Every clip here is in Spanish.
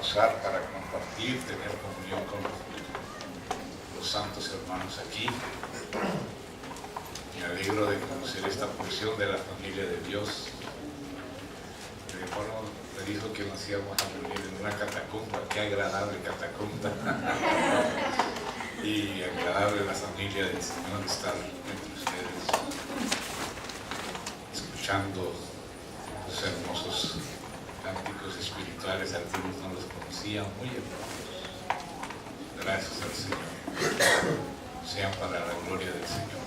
gozar para compartir, tener comunión con los santos hermanos aquí. Me alegro de conocer esta porción de la familia de Dios. Mi hermano me dijo que nos íbamos a reunir en una catacumba. Qué agradable catacumba. Y agradable la familia del Señor estar entre ustedes, escuchando los hermosos cánticos espirituales. Algunos no los conocían, muy hermosos. Gracias al Señor. Sean para la gloria del Señor.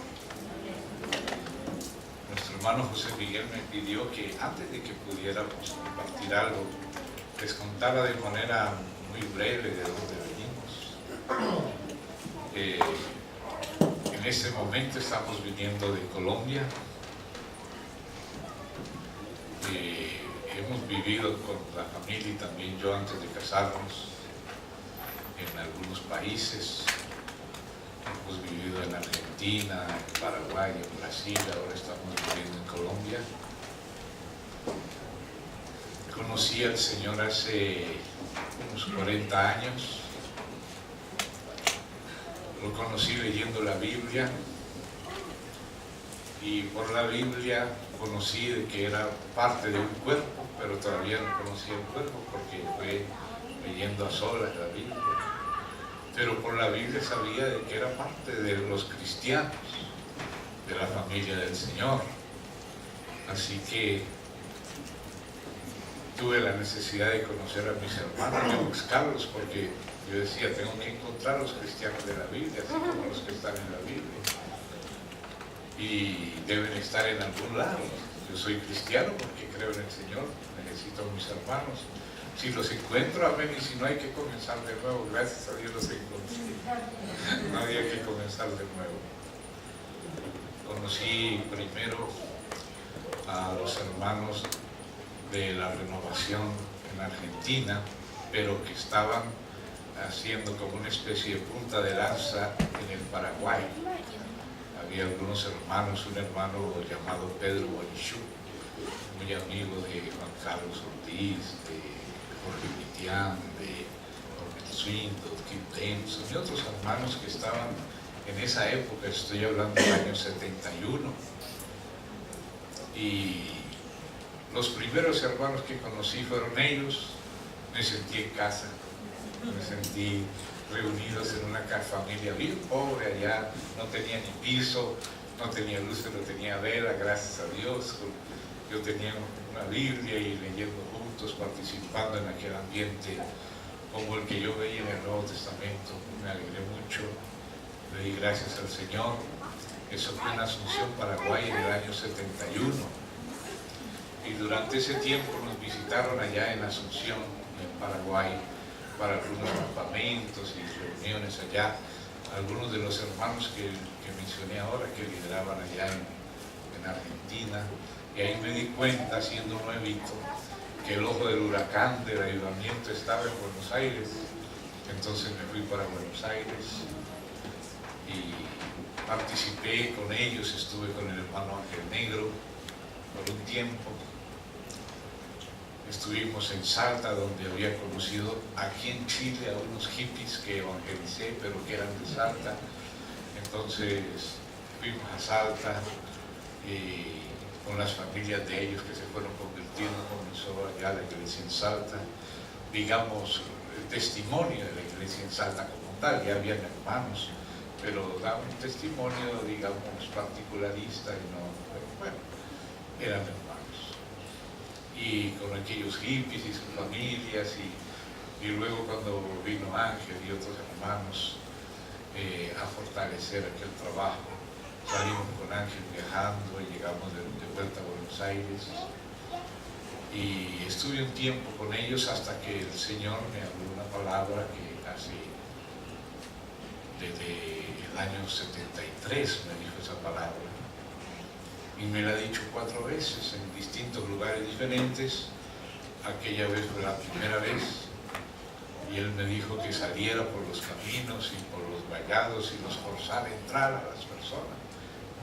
Nuestro hermano José Miguel me pidió que antes de que pudiéramos compartir algo, les contara de manera muy breve de dónde venimos. En este momento estamos viniendo de Colombia. Hemos vivido con la familia y también yo antes de casarnos en algunos países. Hemos vivido en Argentina, en Paraguay, en Brasil, ahora estamos viviendo en Colombia. Conocí al Señor hace unos 40 años. Lo conocí leyendo la Biblia y por la Biblia conocí de que era parte de un cuerpo, pero todavía no conocía el cuerpo porque fue leyendo a solas la Biblia. Pero por la Biblia sabía de que era parte de los cristianos, de la familia del Señor. Así que tuve la necesidad de conocer a mis hermanos, de buscarlos, porque yo decía, tengo que encontrar a los cristianos de la Biblia, así como los que están en la Biblia. Y deben estar en algún lado. Yo soy cristiano porque creo en el Señor, necesito a mis hermanos. Si los encuentro, amén, y si no hay que comenzar de nuevo, gracias a Dios los encontré. No había que comenzar de nuevo. Conocí primero a los hermanos de la Renovación en Argentina, pero que estaban haciendo como una especie de punta de lanza en el Paraguay. Había algunos hermanos, un hermano llamado Pedro Bonichú, muy amigo de Juan Carlos Ortiz, de Jorge Mitián, de Jorge Swindon, Kim Denson y otros hermanos que estaban en esa época. Estoy hablando del año 71. Y los primeros hermanos que conocí fueron ellos. Me sentí en casa, me sentí reunidos en una familia bien pobre allá. No tenía ni piso, no tenía luz, pero tenía vela, gracias a Dios. Yo tenía una Biblia y leyendo juntos, participando en aquel ambiente como el que yo veía en el Nuevo Testamento. Me alegré mucho, le di gracias al Señor. Eso fue en Asunción, Paraguay, en el año 71. Y durante ese tiempo nos visitaron allá en Asunción, en Paraguay, para algunos campamentos y reuniones allá. Algunos de los hermanos que mencioné ahora, que lideraban allá en Argentina. Y ahí me di cuenta, siendo nuevito, que el ojo del huracán del avivamiento estaba en Buenos Aires. Entonces me fui para Buenos Aires y participé con ellos. Estuve con el hermano Ángel Negro por un tiempo. Estuvimos en Salta, donde había conocido aquí en Chile a unos hippies que evangelicé, pero que eran de Salta. Entonces fuimos a Salta y con las familias de ellos que se fueron convirtiendo, comenzó allá la iglesia en Salta, digamos, el testimonio de la iglesia en Salta como tal. Ya habían hermanos, pero daban un testimonio, digamos, particularista y no, bueno, eran hermanos. Y con aquellos hippies y sus familias, y luego cuando vino Ángel y otros hermanos a fortalecer aquel trabajo, salimos con Ángel viajando y llegamos de vuelta a Buenos Aires y estuve un tiempo con ellos hasta que el Señor me habló una palabra que hace desde el año 73 me dijo esa palabra y me la ha dicho 4 veces en distintos lugares diferentes. Aquella vez fue la primera vez y Él me dijo que saliera por los caminos y por los vallados y los forzara a entrar a las personas.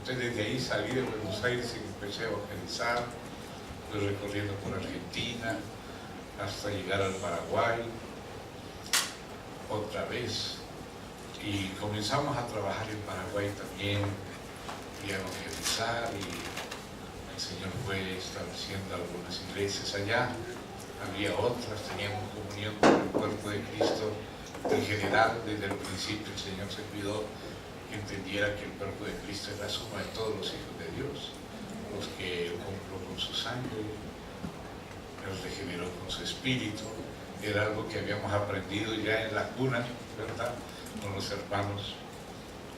Entonces desde ahí salí de Buenos Aires y empecé a evangelizar, fui recorriendo por Argentina hasta llegar al Paraguay, otra vez. Y comenzamos a trabajar en Paraguay también y a evangelizar, y el Señor fue estableciendo algunas iglesias allá. Había otras, teníamos comunión con el cuerpo de Cristo en general. Desde el principio el Señor se cuidó que entendiera que el cuerpo de Cristo es la suma de todos los hijos de Dios, los que Él compró con su sangre, Él regeneró con su espíritu. Era algo que habíamos aprendido ya en la cuna, ¿verdad?, con los hermanos,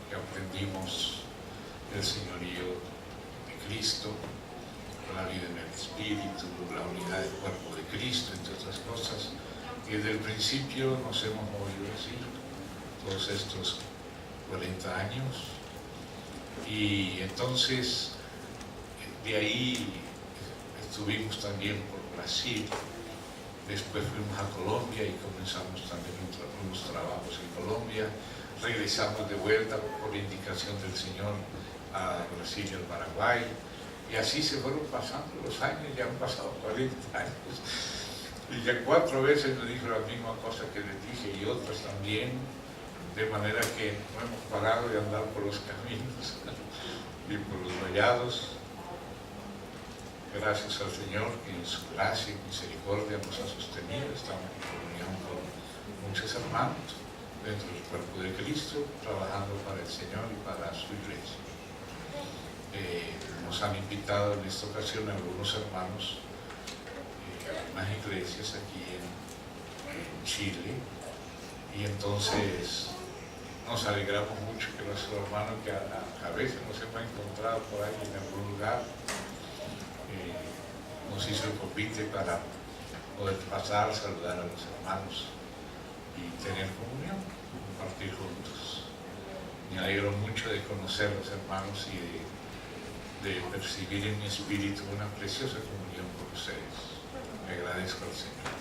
que aprendimos el señorío de Cristo, la vida en el Espíritu, la unidad del cuerpo de Cristo, entre otras cosas. Y desde el principio nos hemos movido así, todos estos 40 años. Y entonces, de ahí estuvimos también por Brasil, después fuimos a Colombia y comenzamos también unos trabajos en Colombia. Regresamos de vuelta por indicación del Señor a Brasil y al Paraguay. Y así se fueron pasando los años, ya han pasado 40 años. Y ya 4 veces me dijo la misma cosa que les dije, y otras también, de manera que no hemos parado de andar por los caminos y por los vallados. Gracias al Señor que en su gracia y misericordia nos ha sostenido. Estamos en comunión con muchos hermanos dentro del cuerpo de Cristo, trabajando para el Señor y para su iglesia. Nos han invitado en esta ocasión algunos hermanos a unas iglesias aquí en Chile, y entonces nos alegramos mucho que nuestro hermano, que a veces nos hemos encontrado por ahí en algún lugar, nos hizo el convite para poder pasar, saludar a los hermanos y tener comunión, compartir juntos. Me alegro mucho de conocer a los hermanos y de percibir en mi espíritu una preciosa comunión con ustedes. Me agradezco al Señor.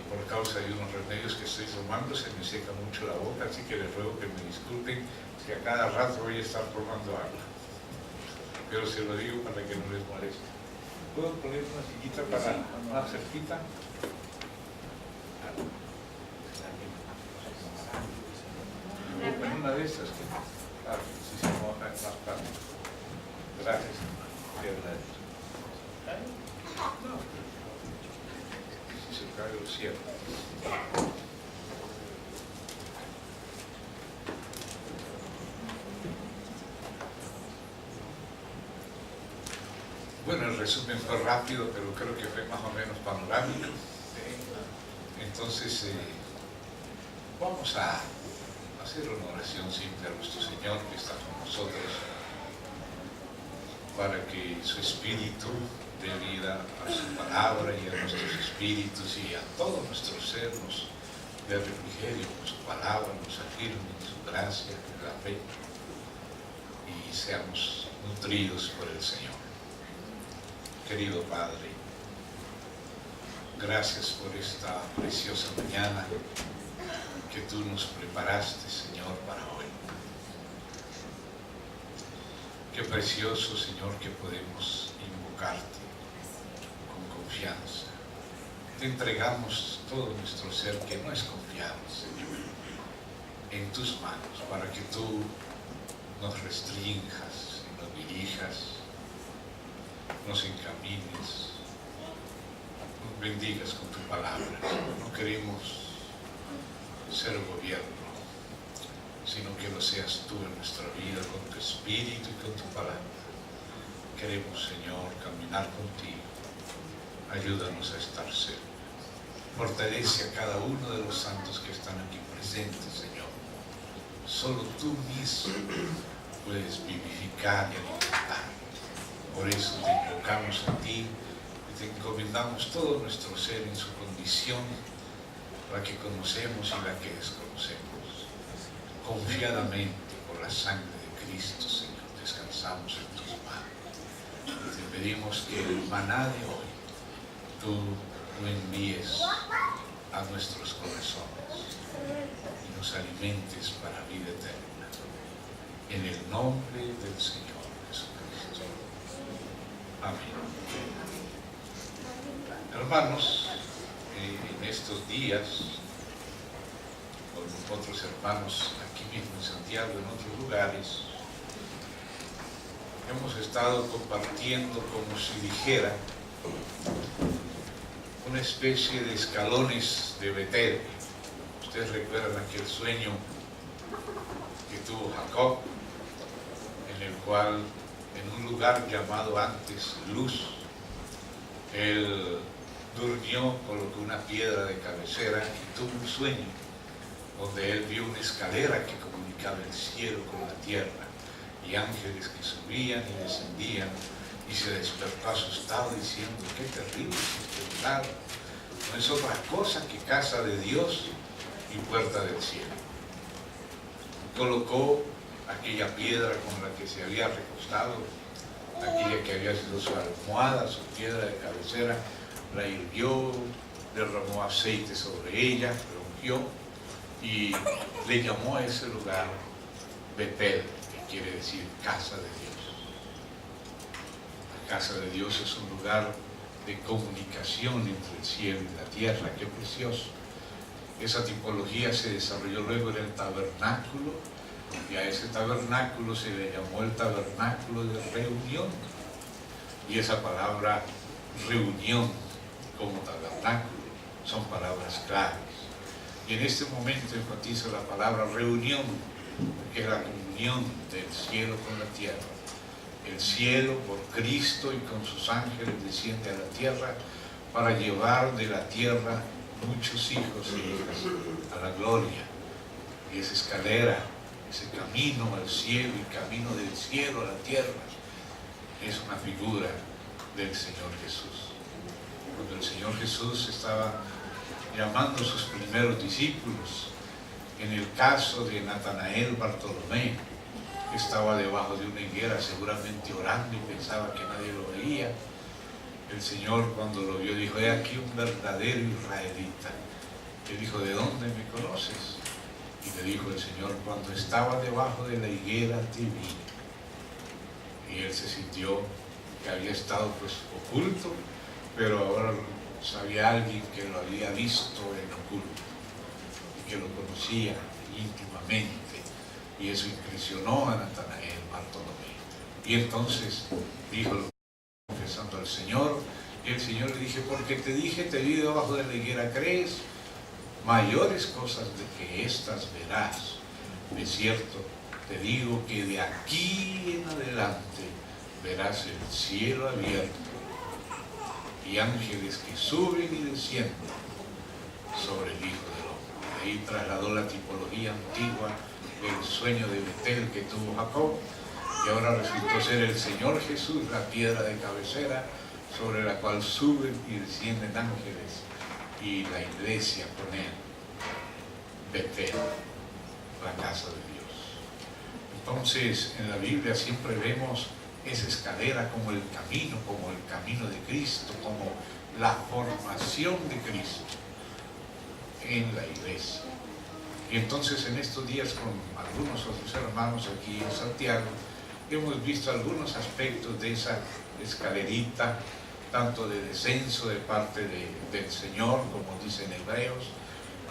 Por causa de unos remedios que estoy tomando se me seca mucho la boca, así que les ruego que me disculpen si a cada rato voy a estar tomando agua, pero se lo digo para que no les moleste. ¿Puedo poner una sillita para más cerquita? En una de estas, claro, si se moja es más fácil. Gracias. No, si se cae lo cierro. Bueno, el resumen fue rápido, pero creo que fue más o menos panorámico. Entonces, vamos a hacer una oración simple a nuestro Señor que está con nosotros, para que su Espíritu dé vida a su palabra y a nuestros espíritus y a todo nuestro ser, nos dé refrigerio con su palabra, nos afirme en su gracia, en la fe, y seamos nutridos por el Señor. Querido Padre, gracias por esta preciosa mañana que tú nos preparaste, Señor, para hoy. Qué precioso, Señor, que podemos invocarte con confianza. Te entregamos todo nuestro ser que no es confiado, Señor, en tus manos, para que tú nos restrinjas y nos dirijas, nos encamines, nos bendigas con tu palabra. No queremos ser gobierno, sino que lo seas tú en nuestra vida, con tu espíritu y con tu palabra. Queremos, Señor, caminar contigo. Ayúdanos a estar cerca. Fortalece a cada uno de los santos que están aquí presentes, Señor. Solo tú mismo puedes vivificar y alimentar. Por eso te invocamos a ti y te encomendamos todo nuestro ser en su condición, la que conocemos y la que desconocemos. Confiadamente, por la sangre de Cristo, Señor, descansamos en tus manos. Y te pedimos que el maná de hoy tú lo envíes a nuestros corazones y nos alimentes para vida eterna. En el nombre del Señor Jesucristo. Amén. Hermanos, en estos días con otros hermanos aquí mismo en Santiago, en otros lugares, hemos estado compartiendo, como si dijera, una especie de escalones de Betel. Ustedes recuerdan aquel sueño que tuvo Jacob, en el cual, en un lugar llamado antes Luz, él durmió, colocó una piedra de cabecera y tuvo un sueño donde él vio una escalera que comunicaba el cielo con la tierra y ángeles que subían y descendían, y se despertó asustado diciendo: qué terrible es este lugar, no es otra cosa que casa de Dios y puerta del cielo. Colocó aquella piedra con la que se había recostado, aquella que había sido su almohada, su piedra de cabecera, la hirvió, derramó aceite sobre ella, la ungió y le llamó a ese lugar Betel, que quiere decir casa de Dios. La casa de Dios es un lugar de comunicación entre el cielo y la tierra. Qué precioso. Esa tipología se desarrolló luego en el tabernáculo, y a ese tabernáculo se le llamó el tabernáculo de reunión. Y esa palabra reunión como tabernáculo son palabras claves. Y en este momento enfatizo la palabra reunión, que es la comunión del cielo con la tierra. El cielo por Cristo y con sus ángeles desciende a la tierra para llevar de la tierra muchos hijos e hijas a la gloria. Y esa escalera, ese camino al cielo y camino del cielo a la tierra, es una figura del Señor Jesús. Cuando el Señor Jesús estaba llamando a sus primeros discípulos, en el caso de Natanael Bartolomé, que estaba debajo de una higuera seguramente orando y pensaba que nadie lo veía, el Señor, cuando lo vio, dijo: he aquí un verdadero israelita. Él dijo: ¿de dónde me conoces? Y le dijo el Señor: cuando estaba debajo de la higuera te vi. Y él se sintió que había estado pues oculto, pero ahora sabía alguien que lo había visto en oculto y que lo conocía íntimamente, y eso impresionó a Natanael Bartolomé. Y entonces dijo, confesando al Señor, y el Señor le dije: porque te dije, te vi debajo de la higuera, ¿crees? Mayores cosas de que estas verás. De cierto te digo que de aquí en adelante verás el cielo abierto y ángeles que suben y descienden sobre el Hijo del Hombre. De ahí trasladó la tipología antigua del sueño de Betel que tuvo Jacob, y ahora resultó ser el Señor Jesús, la piedra de cabecera sobre la cual suben y descienden ángeles, y la iglesia con él, Betel, la casa de Dios. Entonces, en la Biblia siempre vemos esa escalera como el camino de Cristo, como la formación de Cristo en la iglesia. Y entonces en estos días, con algunos otros hermanos aquí en Santiago, hemos visto algunos aspectos de esa escalerita, tanto de descenso de parte del Señor, como dice en Hebreos: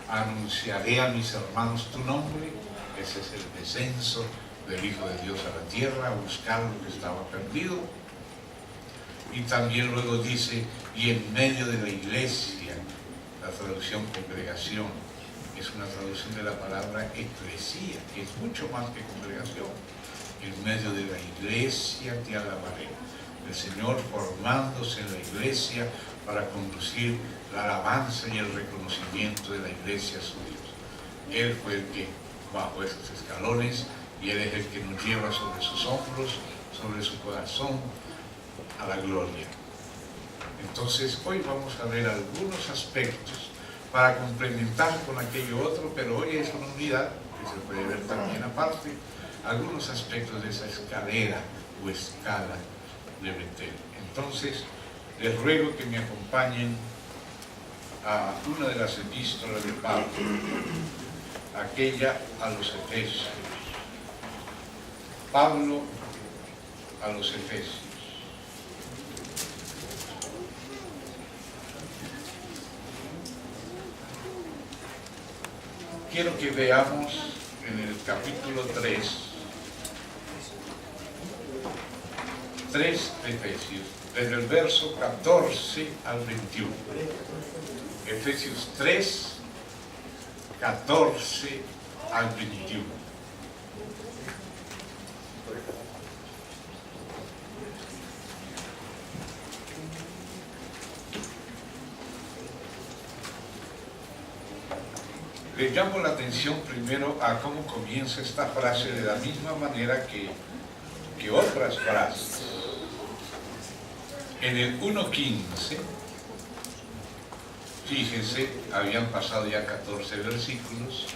anunciaré a mis hermanos tu nombre. Ese es el descenso del Hijo de Dios a la tierra, a buscar lo que estaba perdido. Y también luego dice: y en medio de la iglesia. La traducción congregación es una traducción de la palabra eclesía, que es mucho más que congregación. En medio de la iglesia te alabaré. El Señor formándose en la iglesia para conducir la alabanza y el reconocimiento de la iglesia a su Dios. Él fue el que bajó esos escalones, y Él es el que nos lleva sobre sus hombros, sobre su corazón, a la gloria. Entonces hoy vamos a ver algunos aspectos para complementar con aquello otro, pero hoy es una unidad que se puede ver también aparte, algunos aspectos de esa escalera o escala de Betel. Entonces les ruego que me acompañen a una de las epístolas de Pablo, aquella a los Efesios. Pablo a los Efesios. quiero que veamos en el capítulo 3 de Efesios, desde el verso 14 al 21. Efesios 3, 14 al 21. Le llamo la atención primero a cómo comienza esta frase, de la misma manera que otras frases. En el 1.15, fíjense, habían pasado ya 14 versículos,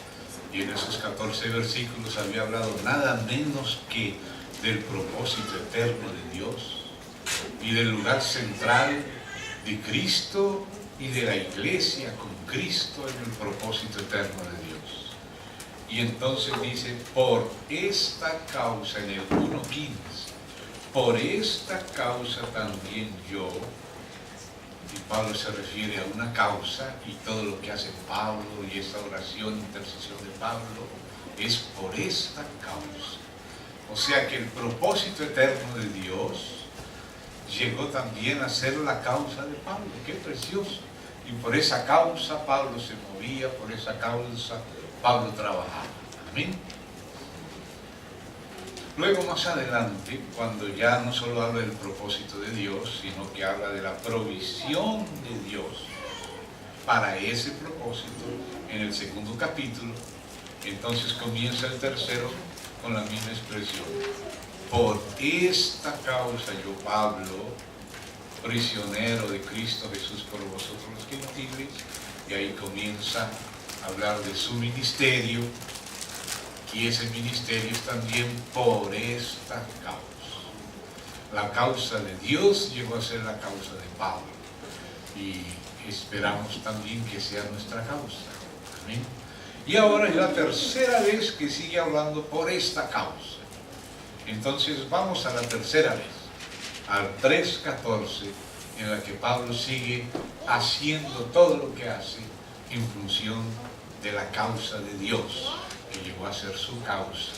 y en esos 14 versículos había hablado nada menos que del propósito eterno de Dios y del lugar central de Cristo y de la iglesia con Cristo en el propósito eterno de Dios. Y entonces dice, por esta causa, en el 1.15, por esta causa también yo, y Pablo se refiere a una causa, y todo lo que hace Pablo y esta oración, intercesión de Pablo, es por esta causa. O sea que el propósito eterno de Dios llegó también a ser la causa de Pablo. ¡Qué precioso! Y por esa causa Pablo se movía, por esa causa Pablo trabajaba. Amén. Luego más adelante, cuando ya no solo habla del propósito de Dios, sino que habla de la provisión de Dios para ese propósito, en el segundo capítulo, entonces comienza el tercero con la misma expresión. Por esta causa yo, Pablo, prisionero de Cristo Jesús por vosotros los gentiles, y ahí comienza a hablar de su ministerio, y ese ministerio es también por esta causa. La causa de Dios llegó a ser la causa de Pablo, y esperamos también que sea nuestra causa. Amén. Y ahora es la tercera vez que sigue hablando por esta causa. Entonces vamos a la tercera vez, al 3.14, en la que Pablo sigue haciendo todo lo que hace en función de la causa de Dios, que llegó a ser su causa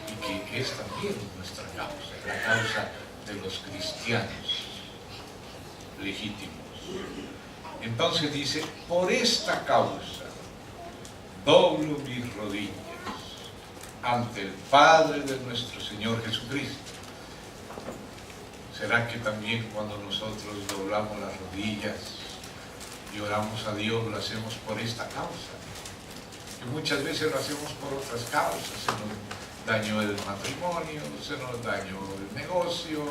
y que es también nuestra causa, la causa de los cristianos legítimos. Entonces dice, por esta causa doblo mis rodillas ante el Padre de nuestro Señor Jesucristo. ¿Será que también cuando nosotros doblamos las rodillas y oramos a Dios, lo hacemos por esta causa? Que muchas veces lo hacemos por otras causas. Se nos dañó el matrimonio, se nos dañó el negocio,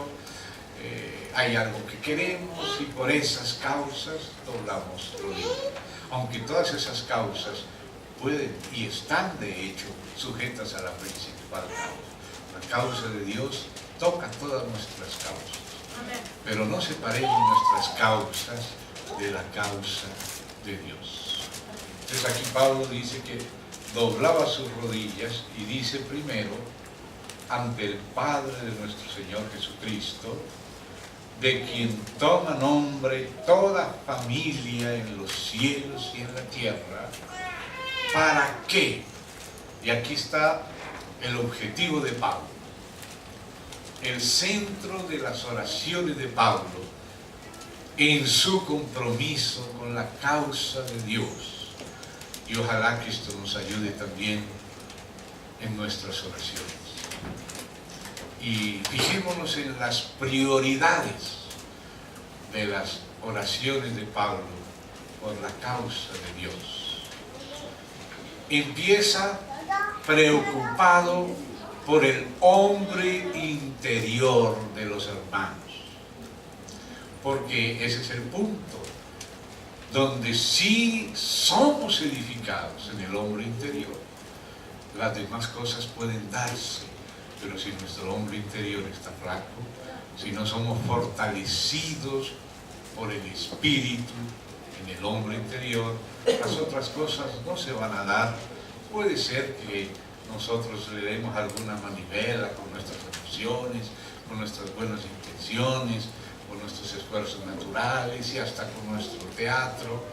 hay algo que queremos, y por esas causas doblamos rodillas. Aunque todas esas causas pueden y están de hecho sujetas a la principal causa. La causa de Dios toca todas nuestras causas. Pero no separemos nuestras causas de la causa de Dios. Entonces aquí Pablo dice que doblaba sus rodillas, y dice primero, ante el Padre de nuestro Señor Jesucristo, de quien toma nombre toda familia en los cielos y en la tierra. ¿Para qué? Y aquí está el objetivo de Pablo, el centro de las oraciones de Pablo en su compromiso con la causa de Dios. Y ojalá que esto nos ayude también en nuestras oraciones. Y fijémonos en las prioridades de las oraciones de Pablo por la causa de Dios. Empieza preocupado por el hombre interior de los hermanos, porque ese es el punto donde sí somos edificados, en el hombre interior. Las demás cosas pueden darse, pero si nuestro hombre interior está flaco, si no somos fortalecidos por el Espíritu en el hombre interior, las otras cosas no se van a dar. Puede ser que nosotros le demos alguna manivela con nuestras emociones, con nuestras buenas intenciones, con nuestros esfuerzos naturales y hasta con nuestro teatro,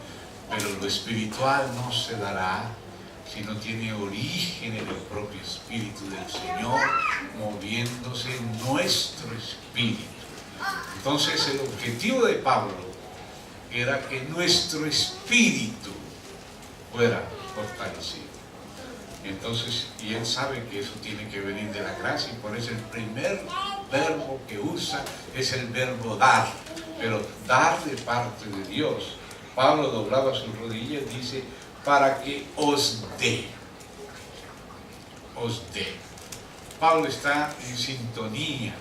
pero lo espiritual no se dará sino tiene origen en el propio Espíritu del Señor, moviéndose en nuestro espíritu. Entonces el objetivo de Pablo era que nuestro espíritu fuera fortalecido. Entonces, y él sabe que eso tiene que venir de la gracia, y por eso el primer verbo que usa es el verbo dar, pero dar de parte de Dios. Pablo doblaba sus rodillas y dice, para que os dé. Pablo está en sintonía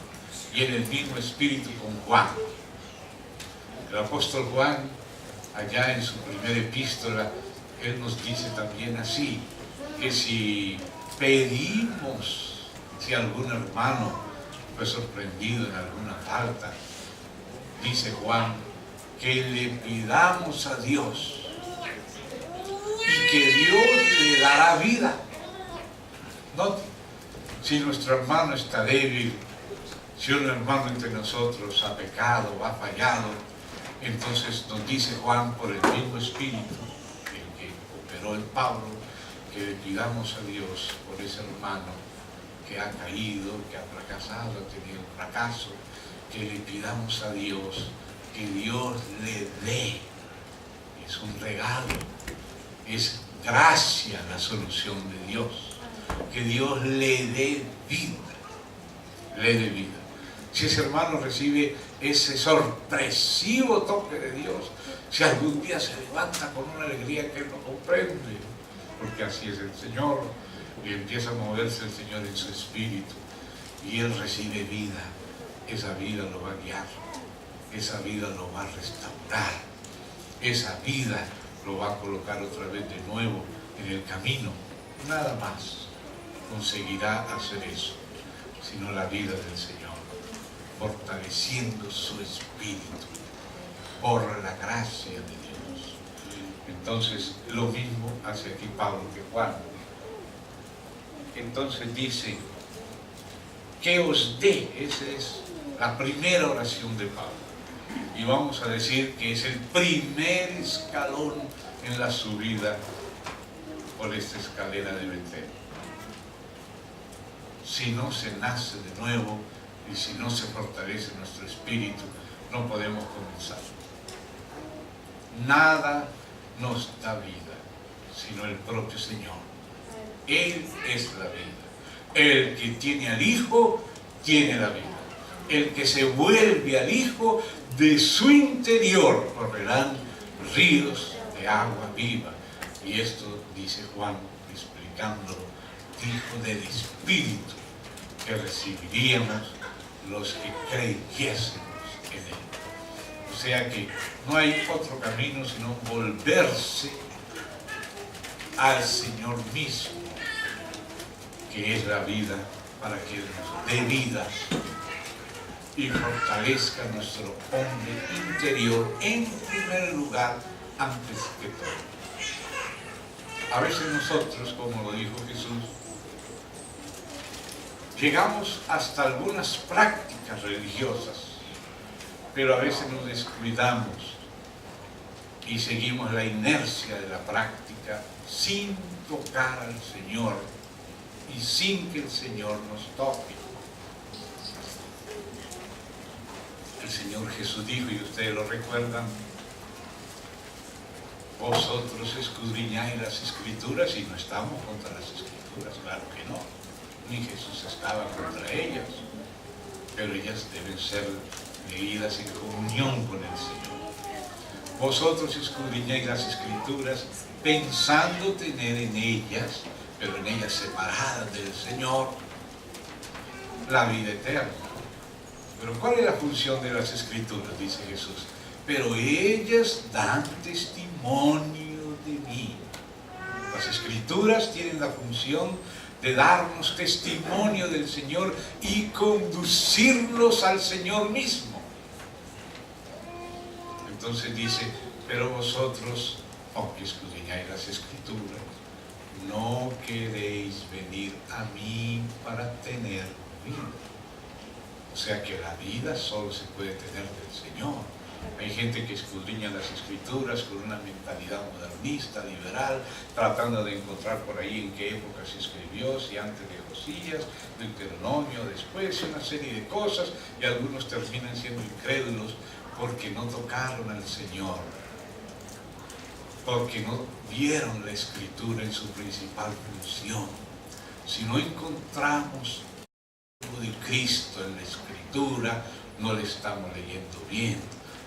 y en el mismo espíritu con Juan. El apóstol Juan, allá en su primera epístola, él nos dice también así, que si pedimos, si algún hermano fue sorprendido en alguna falta, dice Juan, que le pidamos a Dios y que Dios le dará vida. Note, si nuestro hermano está débil, si un hermano entre nosotros ha pecado, ha fallado, entonces nos dice Juan por el mismo espíritu, el que operó en Pablo, que le pidamos a Dios por ese hermano que ha caído, que ha fracasado, ha tenido un fracaso, que le pidamos a Dios que Dios le dé. Es un regalo, es gracia la solución de Dios, que Dios le dé vida. Si ese hermano recibe ese sorpresivo toque de Dios, si algún día se levanta con una alegría que él no comprende, porque así es el Señor, y empieza a moverse el Señor en su espíritu, y él recibe vida, esa vida lo va a guiar, esa vida lo va a restaurar, esa vida lo va a colocar otra vez de nuevo en el camino. Nada más conseguirá hacer eso, sino la vida del Señor, fortaleciendo su espíritu por la gracia de Dios. Entonces, lo mismo hace aquí Pablo que Juan. Entonces dice, que os dé, esa es la primera oración de Pablo. Y vamos a decir que es el primer escalón en la subida por esta escalera de Betel. Si no se nace de nuevo y si no se fortalece nuestro espíritu, no podemos comenzar. Nada nos da vida, sino el propio Señor. Él es la vida. El que tiene al Hijo, tiene la vida. El que se vuelve al Hijo, de su interior correrán ríos de agua viva. Y esto dice Juan, explicándolo, dijo del Espíritu que recibiríamos los que creyésemos en Él. O sea que no hay otro camino sino volverse al Señor mismo, que es la vida, para que nos dé vida y fortalezca nuestro hombre interior en primer lugar, antes que todo. A veces nosotros, como lo dijo Jesús, llegamos hasta algunas prácticas religiosas, pero a veces nos descuidamos y seguimos la inercia de la práctica sin tocar al Señor y sin que el Señor nos toque. El Señor Jesús dijo, y ustedes lo recuerdan, vosotros escudriñáis las Escrituras, y no estamos contra las Escrituras, claro que no, ni Jesús estaba contra ellas, pero ellas deben ser leídas en comunión con el Señor. Vosotros escudriñáis las Escrituras pensando tener en ellas, pero en ellas separadas del Señor, la vida eterna. Pero ¿cuál es la función de las Escrituras? Dice Jesús. Pero ellas dan testimonio de mí. Las Escrituras tienen la función de darnos testimonio del Señor y conducirnos al Señor mismo. Entonces dice, pero vosotros, aunque escudriñáis las Escrituras, no queréis venir a mí para tener vida. O sea que la vida solo se puede tener del Señor. Hay gente que escudriña las escrituras con una mentalidad modernista, liberal, tratando de encontrar por ahí en qué época se escribió, si antes de Josías, Deuteronomio, después, una serie de cosas, y algunos terminan siendo incrédulos porque no tocaron al Señor, porque no vieron la escritura en su principal función. Si no encontramos algo de Cristo en la escritura, no le estamos leyendo bien,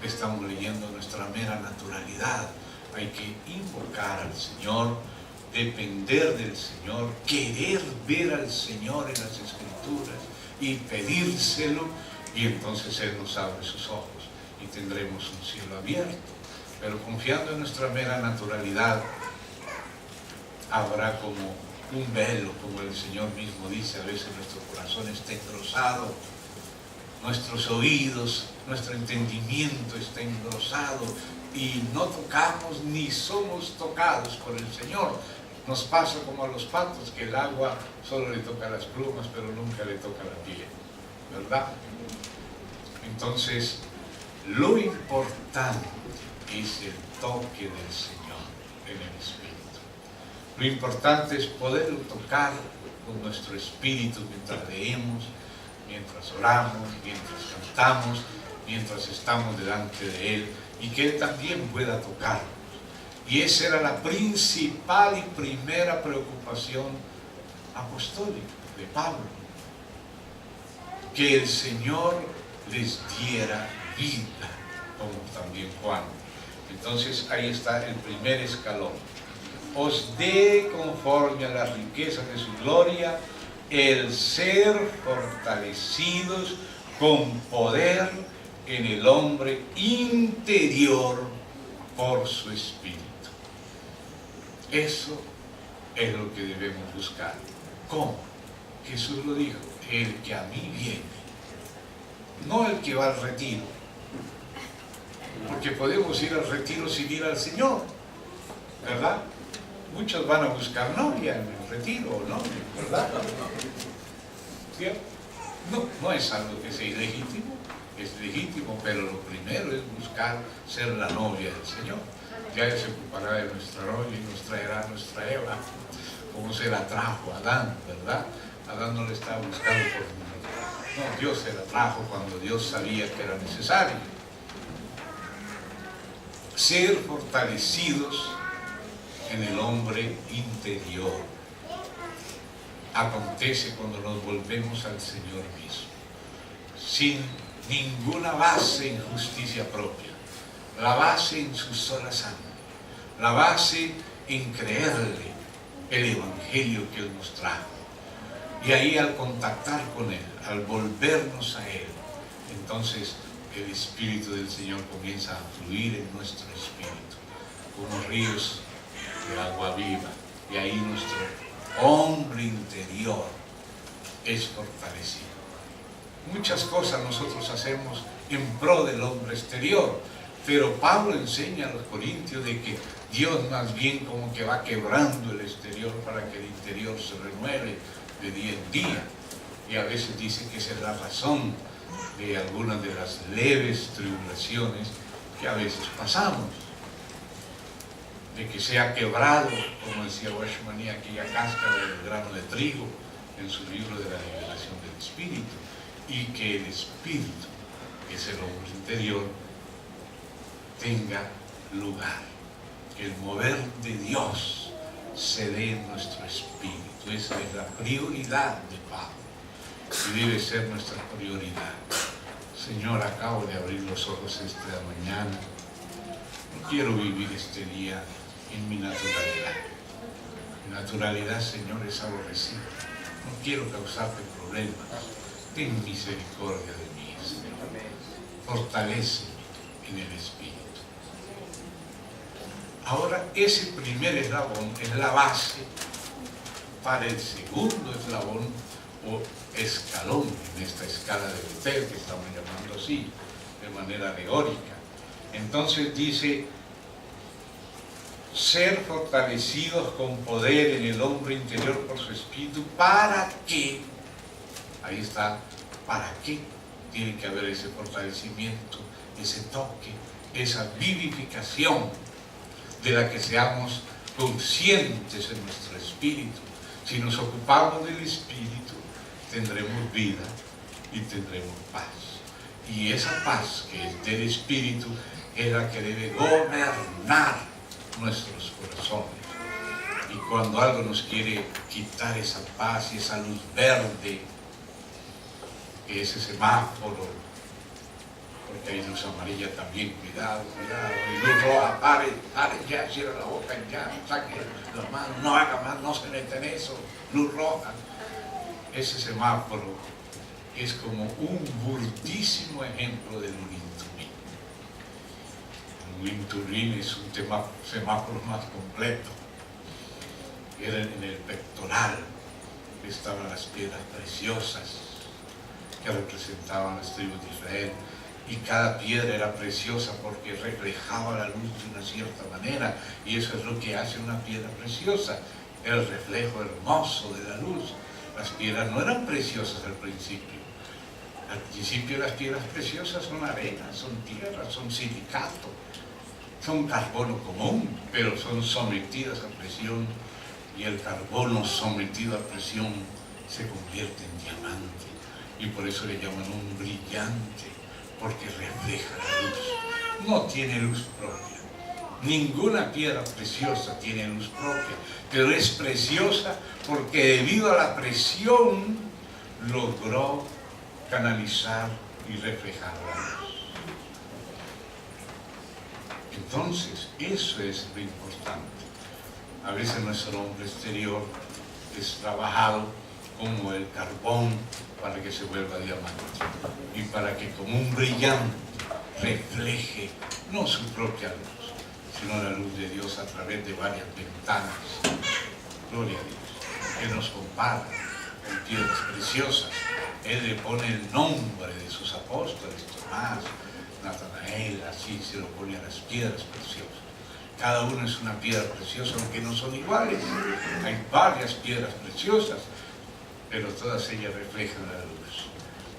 estamos leyendo nuestra mera naturalidad. Hay que invocar al Señor, depender del Señor, querer ver al Señor en las escrituras y pedírselo, y entonces Él nos abre sus ojos y tendremos un cielo abierto. Pero confiando en nuestra mera naturalidad, habrá como un velo, como el Señor mismo dice, a veces nuestro corazón está engrosado, nuestros oídos, nuestro entendimiento está engrosado y no tocamos ni somos tocados por el Señor. Nos pasa como a los patos, que el agua solo le toca las plumas, pero nunca le toca la piel, ¿verdad? Entonces, lo importante es el toque del Señor en el Espíritu. Lo importante es poderlo tocar con nuestro espíritu mientras leemos, mientras oramos, mientras cantamos, mientras estamos delante de Él, y que Él también pueda tocarnos. Y esa era la principal y primera preocupación apostólica de Pablo, que el Señor les diera vida, como también Juan. Entonces ahí está el primer escalón: os dé conforme a las riquezas de su gloria el ser fortalecidos con poder en el hombre interior por su espíritu. Eso es lo que debemos buscar. ¿Cómo? Jesús lo dijo: el que a mí viene, no el que va al retiro, porque podemos ir al retiro sin ir al Señor, ¿verdad? Muchos van a buscar novia en el retiro, o novio, ¿verdad? ¿Cierto? No es algo que sea ilegítimo, es legítimo, pero lo primero es buscar ser la novia del Señor. Ya Él se ocupará de nuestra novia y nos traerá nuestra Eva, como se la trajo a Adán, ¿verdad? Adán no le estaba buscando por no, Dios se la trajo cuando Dios sabía que era necesario. Ser fortalecidos en el hombre interior acontece cuando nos volvemos al Señor mismo, sin ninguna base en justicia propia, la base en su sola sangre, la base en creerle el Evangelio que Él nos trajo. Y ahí, al contactar con Él, al volvernos a Él, entonces el Espíritu del Señor comienza a fluir en nuestro espíritu como ríos de agua viva, y ahí nuestro hombre interior es fortalecido. Muchas cosas nosotros hacemos en pro del hombre exterior, pero Pablo enseña a los corintios de que Dios más bien como que va quebrando el exterior para que el interior se renueve de día en día. Y a veces dice que esa es la razón de algunas de las leves tribulaciones que a veces pasamos, de que sea quebrado, como decía Washmani, aquella cáscara del grano de trigo en su libro de la liberación del espíritu, y que el espíritu, que es el hombre interior, tenga lugar, que el mover de Dios se dé en nuestro espíritu. Esa es la prioridad de Pablo y debe ser nuestra prioridad. Señor, acabo de abrir los ojos esta mañana. No quiero vivir este día en mi naturalidad. Mi naturalidad, Señor, es aborrecida. No quiero causarte problemas. Ten misericordia de mí, Señor. Fortaléceme en el Espíritu. Ahora, ese primer eslabón es la base para el segundo eslabón o escalón en esta escala de Betel, que estamos llamando así, de manera alegórica. Entonces dice: ser fortalecidos con poder en el hombre interior por su espíritu, ¿para qué? Ahí está, ¿para qué tiene que haber ese fortalecimiento ese toque, esa vivificación de la que seamos conscientes en nuestro espíritu. Si nos ocupamos del espíritu, tendremos vida y tendremos paz. Y esa paz que es del espíritu es la que debe gobernar nuestros corazones. Y cuando algo nos quiere quitar esa paz y esa luz verde, que es ese semáforo, porque hay luz amarilla también, cuidado, y luz roja, pare ya, cierra la boca, ya, saque las manos, no haga más, no se meta en eso, luz roja. Ese semáforo es como un burtísimo ejemplo del Urim Tumim. El Urim Tumim es un semáforo más completo. Era en el pectoral, estaban las piedras preciosas que representaban las tribus de Israel, y cada piedra era preciosa porque reflejaba la luz de una cierta manera, y eso es lo que hace una piedra preciosa, el reflejo hermoso de la luz. Las piedras no eran preciosas al principio. Al principio las piedras preciosas son arena, son tierra, son silicato, son carbono común, pero son sometidas a presión, y el carbono sometido a presión se convierte en diamante, y por eso le llaman un brillante, porque refleja la luz. No tiene luz propia. Ninguna piedra preciosa tiene luz propia, pero es preciosa porque debido a la presión logró canalizar y reflejar la luz. Entonces, eso es lo importante. A veces nuestro hombre exterior es trabajado como el carbón para que se vuelva diamante y para que como un brillante refleje no su propia luz, sino la luz de Dios a través de varias ventanas. Gloria a Dios. Él nos compara con piedras preciosas. Él le pone el nombre de sus apóstoles, Tomás, Natanael, así se lo pone a las piedras preciosas. Cada uno es una piedra preciosa, aunque no son iguales. Hay varias piedras preciosas, pero todas ellas reflejan la luz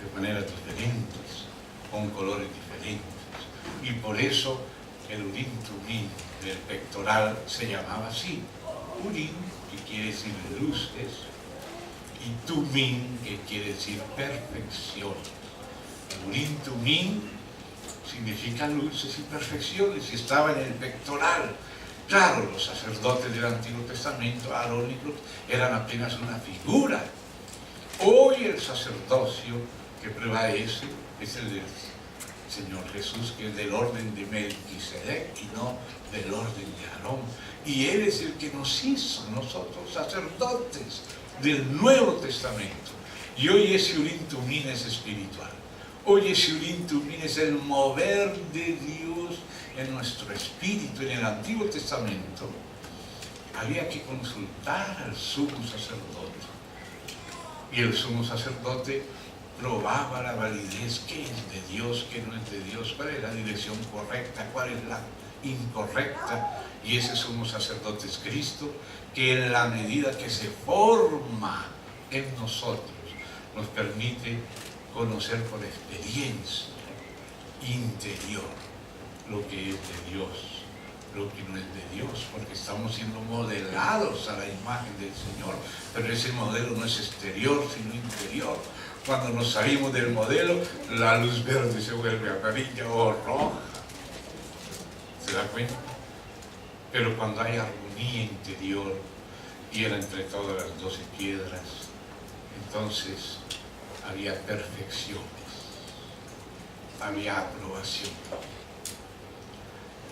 de maneras diferentes, con colores diferentes. Y por eso el Urim Tumim del pectoral se llamaba así. Urim, que quiere decir luces, y Tumim, que quiere decir perfección. El Urim Tumim significa luces y perfecciones, y estaba en el pectoral. Claro, los sacerdotes del Antiguo Testamento, arónicos, eran apenas una figura. Hoy el sacerdocio que prevalece es el del Señor Jesús, que es del orden de Melquisedec y no del orden de Aarón. Y Él es el que nos hizo nosotros sacerdotes del Nuevo Testamento. Y hoy ese Urim Tumim es espiritual. Hoy ese Urim Tumim es el mover de Dios en nuestro espíritu. En el Antiguo Testamento había que consultar al sumo sacerdote. Y el sumo sacerdote probaba la validez, qué es de Dios, qué no es de Dios, cuál es la dirección correcta, cuál es la incorrecta. Y ese sumo sacerdote es Cristo, que en la medida que se forma en nosotros, nos permite conocer por experiencia interior lo que es de Dios, lo que no es de Dios, porque estamos siendo modelados a la imagen del Señor, pero ese modelo no es exterior, sino interior. Cuando nos salimos del modelo, la luz verde se vuelve amarilla o roja. ¿Se da cuenta? Pero cuando hay armonía interior, y era entre todas las 12 piedras, entonces había perfecciones, había aprobación.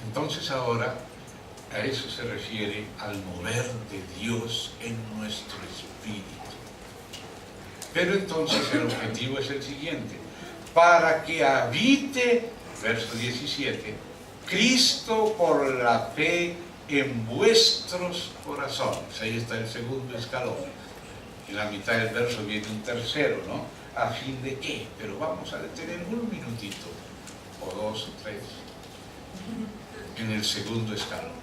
Entonces ahora a eso se refiere al mover de Dios en nuestro espíritu. Pero entonces el objetivo es el siguiente: para que habite, verso 17, Cristo por la fe en vuestros corazones. Ahí está el segundo escalón. En la mitad del verso viene un tercero, ¿no? ¿A fin de qué? Pero vamos a detener un minutito, o dos o tres, en el segundo escalón.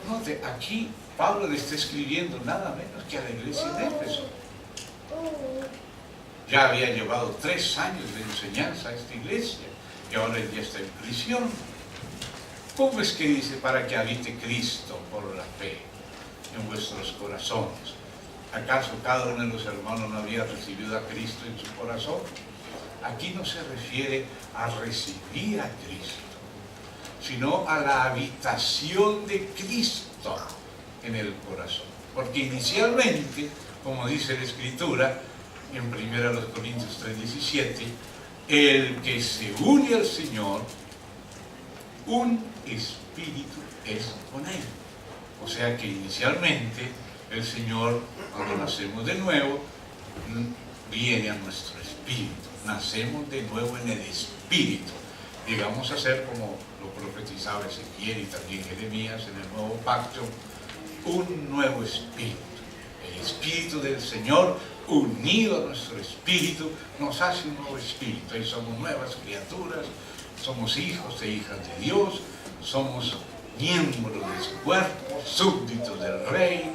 Note, aquí Pablo le está escribiendo nada menos que a la iglesia de Éfeso. Ya había llevado 3 años de enseñanza a esta iglesia. que ahora ya está en prisión. ¿Cómo es que dice? Para que habite Cristo por la fe en vuestros corazones. ¿Acaso cada uno de los hermanos no había recibido a Cristo en su corazón? Aquí no se refiere a recibir a Cristo, sino a la habitación de Cristo en el corazón. Porque inicialmente, como dice la Escritura, en 1 Corintios 3:17, el que se une al Señor, un espíritu es con él. O sea que inicialmente el Señor, cuando nacemos de nuevo, viene a nuestro espíritu. Nacemos de nuevo en el espíritu. Llegamos a ser, como lo profetizaba Ezequiel y también Jeremías en el nuevo pacto, un nuevo espíritu. El espíritu del Señor unido a nuestro espíritu nos hace un nuevo espíritu. Y somos nuevas criaturas, somos hijos e hijas de Dios, somos miembros de su cuerpo, súbditos del Rey.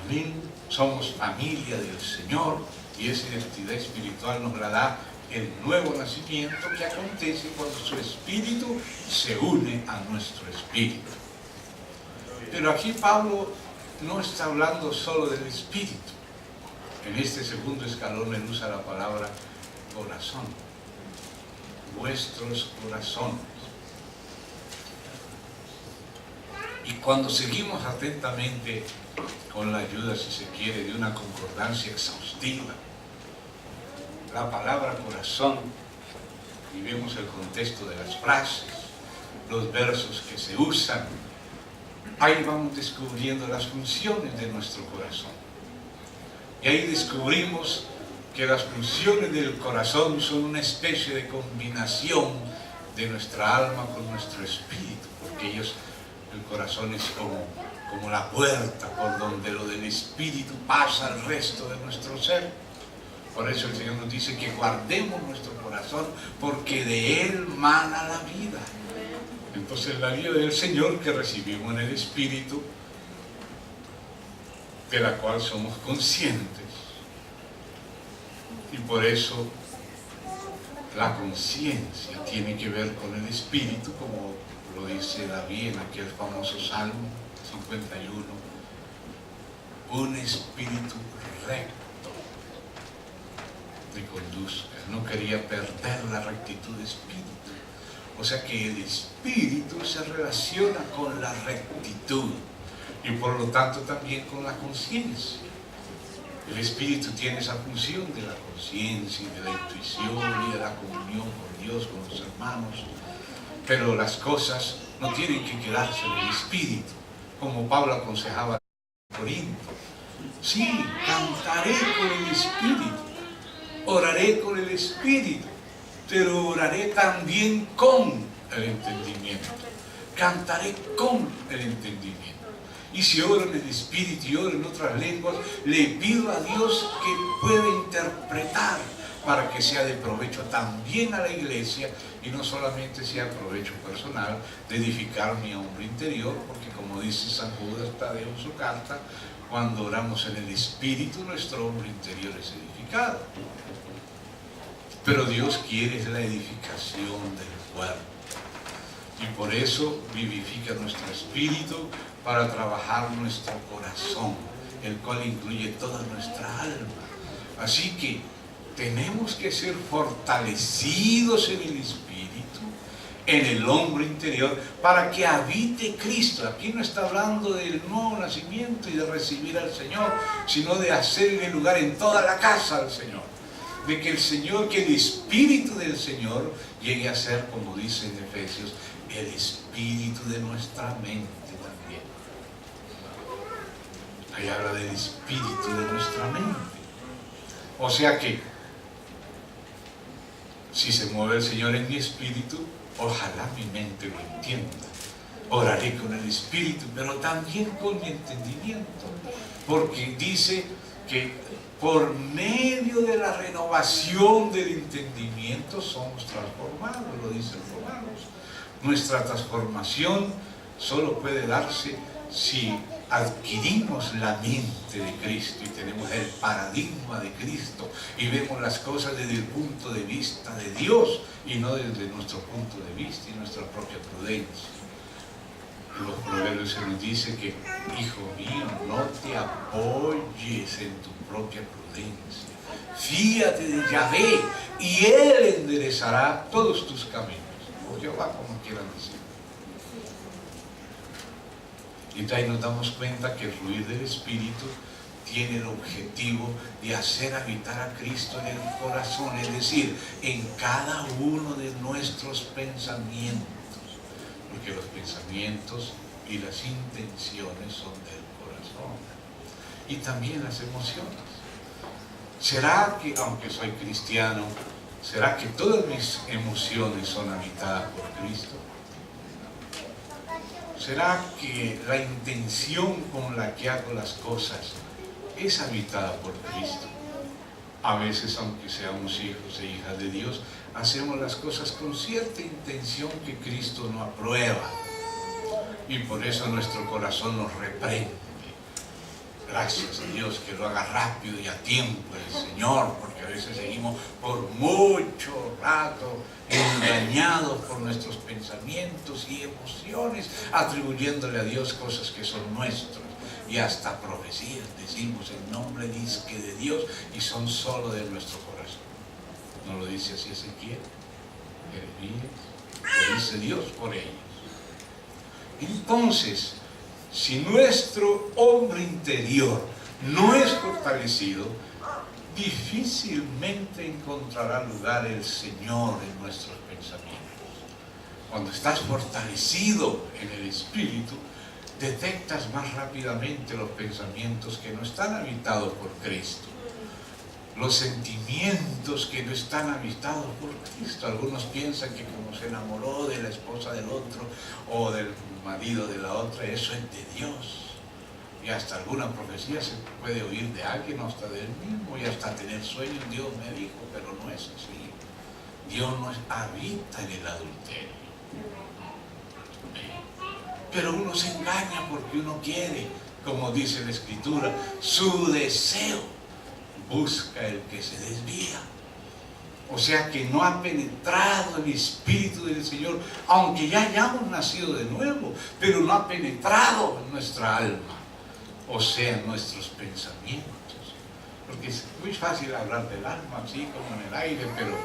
Amén. Somos familia del Señor, y esa identidad espiritual nos la da el nuevo nacimiento que acontece cuando su espíritu se une a nuestro espíritu. Pero aquí Pablo no está hablando solo del espíritu. En este segundo escalón él usa la palabra corazón. Vuestros corazones. Y cuando seguimos atentamente, con la ayuda, si se quiere, de una concordancia exhaustiva, la palabra corazón, y vemos el contexto de las frases, los versos que se usan, ahí vamos descubriendo las funciones de nuestro corazón. Y ahí descubrimos que las funciones del corazón son una especie de combinación de nuestra alma con nuestro espíritu, porque el corazón es como la puerta por donde lo del espíritu pasa al resto de nuestro ser. Por eso el Señor nos dice que guardemos nuestro corazón, porque de él mana la vida. Entonces la vida del Señor que recibimos en el espíritu, de la cual somos conscientes. Y por eso la conciencia tiene que ver con el espíritu, como lo dice David en aquel famoso Salmo 51, un espíritu recto te conduzca. No quería perder la rectitud de espíritu. O sea que el espíritu se relaciona con la rectitud y por lo tanto también con la conciencia. El espíritu tiene esa función de la conciencia y de la intuición y de la comunión con Dios, con los hermanos. Pero las cosas no tienen que quedarse en el espíritu, como Pablo aconsejaba a Corinto. Sí, cantaré con el espíritu, oraré con el espíritu, pero oraré también con el entendimiento. Cantaré con el entendimiento. Y si oro en el espíritu y oro en otras lenguas, le pido a Dios que pueda interpretar para que sea de provecho también a la iglesia y no solamente sea de provecho personal de edificar mi hombre interior, porque como dice San Judas Tadeo en su carta, cuando oramos en el espíritu nuestro hombre interior es edificado. Pero Dios quiere la edificación del cuerpo y por eso vivifica nuestro espíritu para trabajar nuestro corazón, el cual incluye toda nuestra alma. Así que tenemos que ser fortalecidos en el espíritu, en el hombre interior, para que habite Cristo. Aquí no está hablando del nuevo nacimiento y de recibir al Señor, sino de hacerle lugar en toda la casa al Señor. De que el Señor, que el espíritu del Señor llegue a ser, como dice en Efesios, el espíritu de nuestra mente también. Ahí habla del espíritu de nuestra mente. O sea que si se mueve el Señor en mi espíritu, ojalá mi mente lo entienda. Oraré con el espíritu, pero también con mi entendimiento. Porque dice que por medio de la renovación del entendimiento somos transformados, lo dice el Romanos. Nuestra transformación solo puede darse si adquirimos la mente de Cristo y tenemos el paradigma de Cristo y vemos las cosas desde el punto de vista de Dios y no desde nuestro punto de vista y nuestra propia prudencia. En los proverbios se nos dice que, hijo mío, no te apoyes en tu propia prudencia. Fíate de Yahvé y Él enderezará todos tus caminos. O Jehová, como quieran decir. Y ahí nos damos cuenta que el fluir del Espíritu tiene el objetivo de hacer habitar a Cristo en el corazón, es decir, en cada uno de nuestros pensamientos. Porque los pensamientos y las intenciones son del corazón. Y también las emociones. ¿Será que, aunque soy cristiano, será que todas mis emociones son habitadas por Cristo? ¿Será que la intención con la que hago las cosas es habitada por Cristo? A veces, aunque seamos hijos e hijas de Dios, hacemos las cosas con cierta intención que Cristo no aprueba. Y por eso nuestro corazón nos reprende. Gracias a Dios que lo haga rápido y a tiempo el Señor, porque a veces seguimos por mucho rato engañados por nuestros pensamientos y emociones, atribuyéndole a Dios cosas que son nuestras. Y hasta profecías decimos en nombre disque de Dios y son solo de nuestro corazón. ¿No lo dice así Ezequiel? Jeremías, lo dice Dios por ellos. Entonces, si nuestro hombre interior no es fortalecido, difícilmente encontrará lugar el Señor en nuestros pensamientos. Cuando estás fortalecido en el Espíritu, detectas más rápidamente los pensamientos que no están habitados por Cristo, los sentimientos que no están habitados por Cristo. Algunos piensan que como se enamoró de la esposa del otro o del marido de la otra, eso es de Dios. Y hasta alguna profecía se puede oír de alguien, hasta de él mismo, y hasta tener sueños. Dios me dijo, pero no es así. Dios no habita en el adulterio. Pero uno se engaña porque uno quiere, como dice la Escritura, su deseo busca el que se desvía. O sea que no ha penetrado el Espíritu del Señor, aunque ya hayamos nacido de nuevo, pero no ha penetrado en nuestra alma, o sea, en nuestros pensamientos. Porque es muy fácil hablar del alma, así como en el aire, pero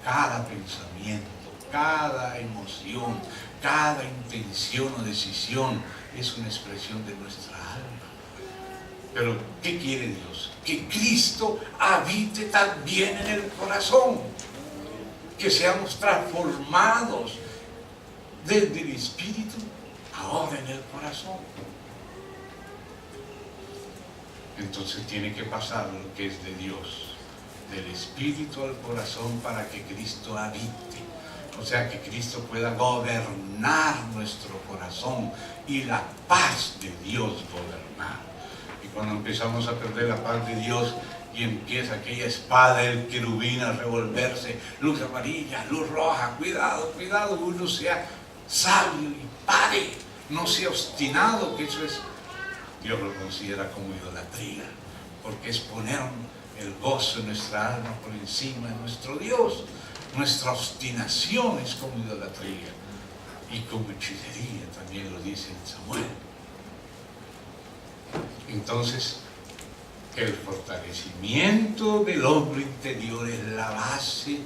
cada pensamiento, cada emoción, cada intención o decisión es una expresión de nuestra alma. Pero, ¿qué quiere Dios? Que Cristo habite también en el corazón. Que seamos transformados desde el Espíritu ahora en el corazón. Entonces tiene que pasar lo que es de Dios, del Espíritu al corazón, para que Cristo habite. O sea, que Cristo pueda gobernar nuestro corazón y la paz de Dios gobernar. Y cuando empezamos a perder la paz de Dios y empieza aquella espada del querubín a revolverse, luz amarilla, luz roja, cuidado, cuidado, uno sea sabio y pare, no sea obstinado, que eso es, Dios lo considera como idolatría, porque es poner el gozo en nuestra alma por encima de nuestro Dios. Nuestra obstinación es como idolatría y como hechicería, también lo dice Samuel. Entonces, el fortalecimiento del hombre interior es la base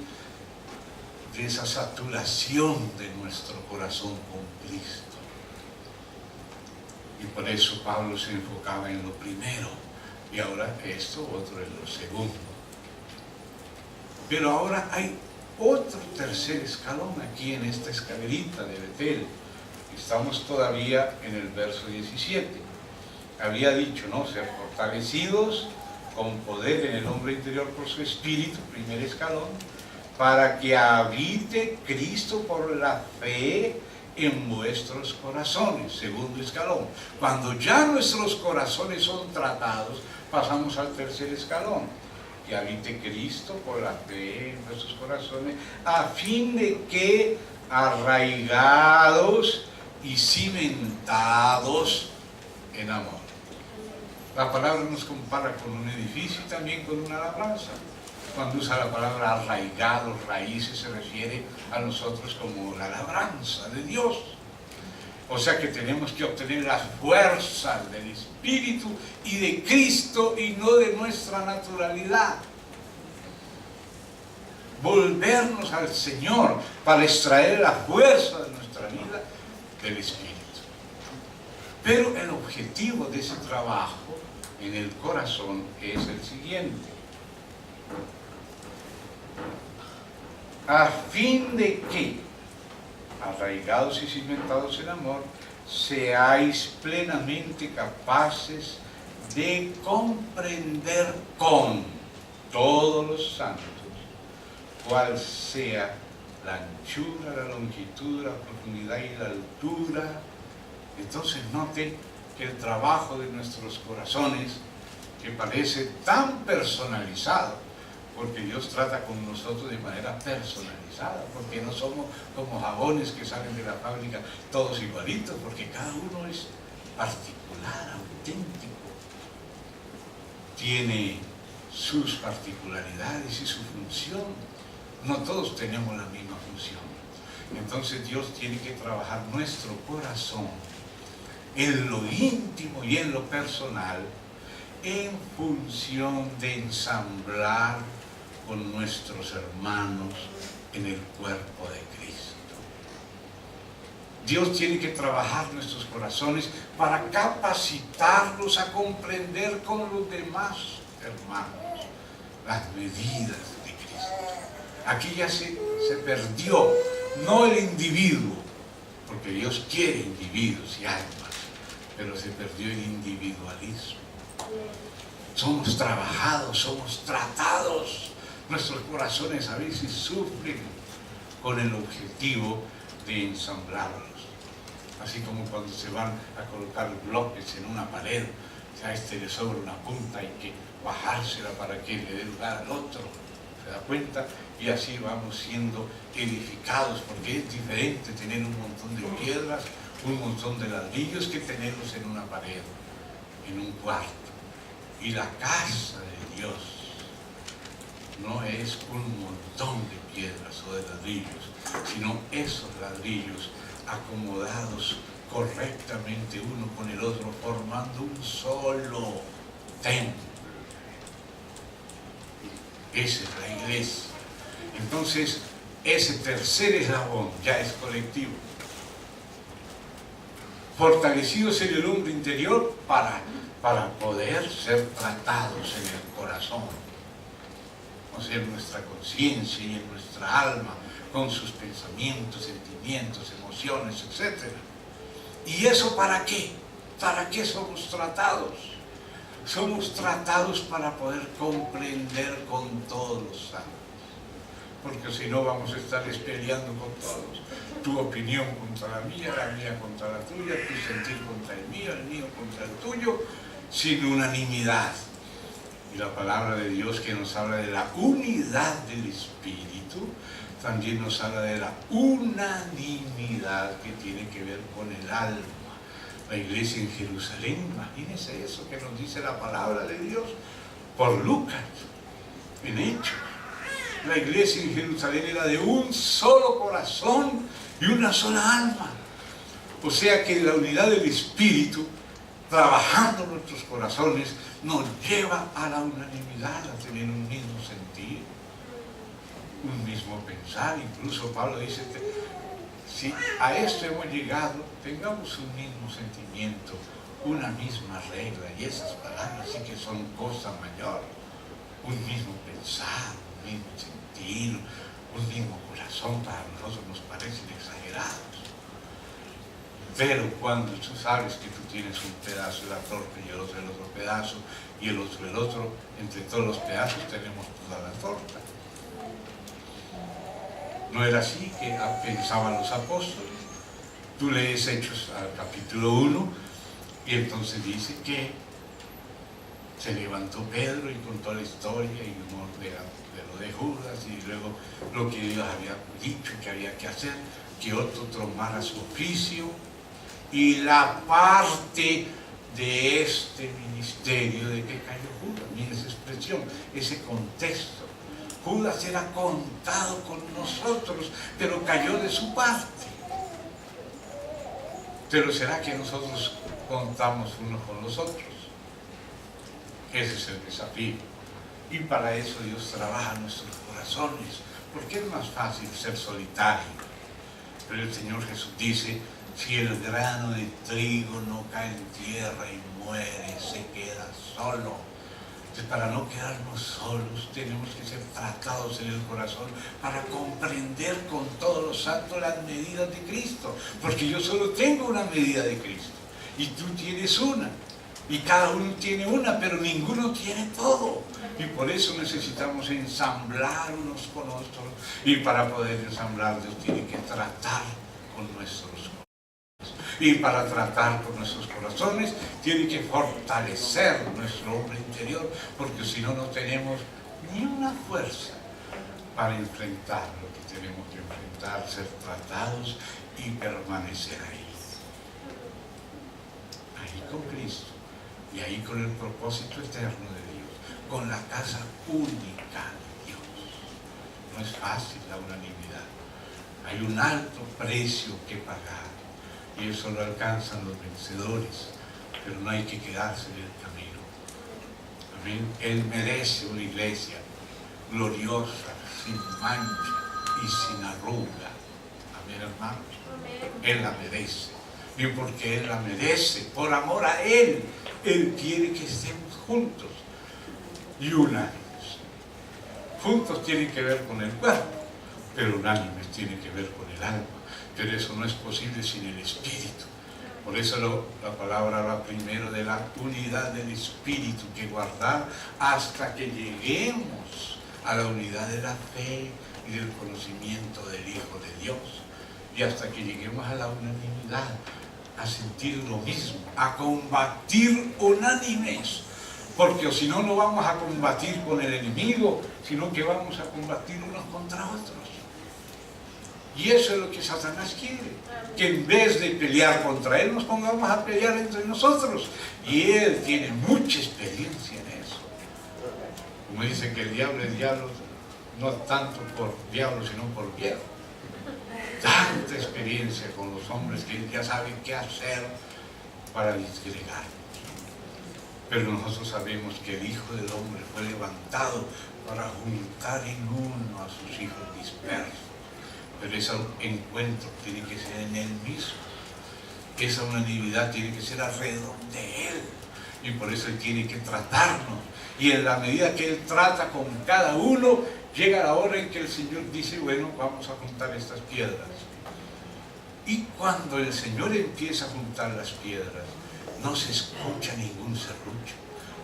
de esa saturación de nuestro corazón con Cristo. Y por eso Pablo se enfocaba en lo primero, y ahora esto, otro en lo segundo. Pero ahora hay otro tercer escalón aquí en esta escalerita de Betel. Estamos todavía en el verso 17. Había dicho, ¿no? Ser fortalecidos con poder en el hombre interior por su espíritu, primer escalón, para que habite Cristo por la fe en vuestros corazones, segundo escalón. Cuando ya nuestros corazones son tratados, pasamos al tercer escalón, que habite Cristo por la fe en vuestros corazones, a fin de que arraigados y cimentados en amor. La palabra nos compara con un edificio y también con una labranza. Cuando usa la palabra arraigados, raíces, se refiere a nosotros como la labranza de Dios. O sea que tenemos que obtener las fuerzas del Espíritu y de Cristo y no de nuestra naturalidad. Volvernos al Señor para extraer la fuerza de nuestra vida del Espíritu. Pero el objetivo de ese trabajo en el corazón es el siguiente: a fin de que, arraigados y cimentados en amor, seáis plenamente capaces de comprender con todos los santos cuál sea la anchura, la longitud, la profundidad y la altura. Entonces noten que el trabajo de nuestros corazones, que parece tan personalizado, porque Dios trata con nosotros de manera personalizada, porque no somos como jabones que salen de la fábrica todos igualitos, porque cada uno es particular, auténtico, tiene sus particularidades y su función. No todos tenemos la misma función. Entonces Dios tiene que trabajar nuestro corazón en lo íntimo y en lo personal, en función de ensamblar con nuestros hermanos en el cuerpo de Cristo. Dios tiene que trabajar nuestros corazones para capacitarlos a comprender con los demás hermanos las medidas de Cristo. Aquí ya se perdió, no el individuo, porque Dios quiere individuos y almas, pero se perdió el individualismo. Somos trabajados, somos tratados. Nuestros corazones a veces sufren con el objetivo de ensamblarlos. Así como cuando se van a colocar bloques en una pared, si a este le sobra una punta, hay que bajársela para que le dé lugar al otro. ¿Se da cuenta? Y así vamos siendo edificados, porque es diferente tener un montón de piedras, un montón de ladrillos, que tenerlos en una pared, en un cuarto. Y la casa de Dios no es un montón de piedras o de ladrillos, sino esos ladrillos acomodados correctamente uno con el otro, formando un solo templo. Esa es la iglesia. Entonces, ese tercer eslabón ya es colectivo. Fortalecidos en el hombre interior para poder ser tratados en el corazón, o sea, en nuestra conciencia y en nuestra alma, con sus pensamientos, sentimientos, emociones, etc. ¿Y eso para qué? ¿Para qué somos tratados? Somos tratados para poder comprender con todos los santos, porque si no vamos a estar peleando con todos. Tu opinión contra la mía contra la tuya, tu sentir contra el mío contra el tuyo, sin unanimidad. Y la palabra de Dios, que nos habla de la unidad del Espíritu, también nos habla de la unanimidad que tiene que ver con el alma. La iglesia en Jerusalén, imagínense eso que nos dice la palabra de Dios por Lucas, en Hechos. La iglesia en Jerusalén era de un solo corazón y una sola alma. O sea que la unidad del Espíritu, trabajando en nuestros corazones, nos lleva a la unanimidad, a tener un mismo sentir, un mismo pensar. Incluso Pablo dice, si a esto hemos llegado, tengamos un mismo sentimiento, una misma regla, y esas palabras sí que son cosa mayor. Un mismo pensar, un mismo sentir, un mismo corazón, para nosotros nos parecen exagerados. Pero cuando tú sabes que tú tienes un pedazo de la torta y el otro pedazo, y el otro, entre todos los pedazos tenemos toda la torta. ¿No era así que pensaban los apóstoles? Tú lees Hechos al capítulo 1 y entonces dice que se levantó Pedro y contó la historia y de lo de Judas, y luego lo que Dios había dicho que había que hacer, que otro tomara su oficio, y la parte de este ministerio misterio de que cayó Judas. Mira esa expresión, ese contexto. Judas era contado con nosotros, pero cayó de su parte. Pero ¿será que nosotros contamos unos con los otros? Ese es el desafío. Y para eso Dios trabaja en nuestros corazones, porque es más fácil ser solitario. Pero el Señor Jesús dice, si el grano de trigo no cae en tierra y muere, se queda solo. Entonces, para no quedarnos solos, tenemos que ser tratados en el corazón para comprender con todos los santos las medidas de Cristo. Porque yo solo tengo una medida de Cristo y tú tienes una. Y cada uno tiene una, pero ninguno tiene todo. Y por eso necesitamos ensamblar unos con otros. Y para poder ensamblar, Dios tiene que tratar con nuestros corazones. Y para tratar con nuestros corazones, tiene que fortalecer nuestro hombre interior, porque si no, no tenemos ni una fuerza para enfrentar lo que tenemos que enfrentar, ser tratados y permanecer ahí. Ahí con Cristo. Y ahí con el propósito eterno de Dios, con la casa única de Dios. No es fácil la unanimidad. Hay un alto precio que pagar. Y eso lo alcanzan los vencedores. Pero no hay que quedarse en el camino. Amén. Él merece una iglesia gloriosa, sin mancha y sin arruga. Amén, hermanos. Él la merece. Y porque Él la merece, por amor a Él, Él quiere que estemos juntos y unánimes. Juntos tienen que ver con el cuerpo, pero unánimes tienen que ver con el alma. Pero eso no es posible sin el Espíritu. Por eso la palabra habla primero de la unidad del Espíritu que guardar hasta que lleguemos a la unidad de la fe y del conocimiento del Hijo de Dios. Y hasta que lleguemos a la unanimidad, a sentir lo mismo, a combatir unánimes, porque si no, no vamos a combatir con el enemigo, sino que vamos a combatir unos contra otros. Y eso es lo que Satanás quiere, que en vez de pelear contra él, nos pongamos a pelear entre nosotros. Y él tiene mucha experiencia en eso. Como dice que el diablo es diablo, no tanto por diablo, sino por viejo. Tanta experiencia con los hombres que ya saben qué hacer para disgregarnos. Pero nosotros sabemos que el Hijo del Hombre fue levantado para juntar en uno a sus hijos dispersos. Pero ese encuentro tiene que ser en Él mismo. Esa unanimidad tiene que ser alrededor de Él. Y por eso Él tiene que tratarnos. Y en la medida que Él trata con cada uno, llega la hora en que el Señor dice, bueno, vamos a juntar estas piedras. Y cuando el Señor empieza a juntar las piedras, no se escucha ningún serrucho,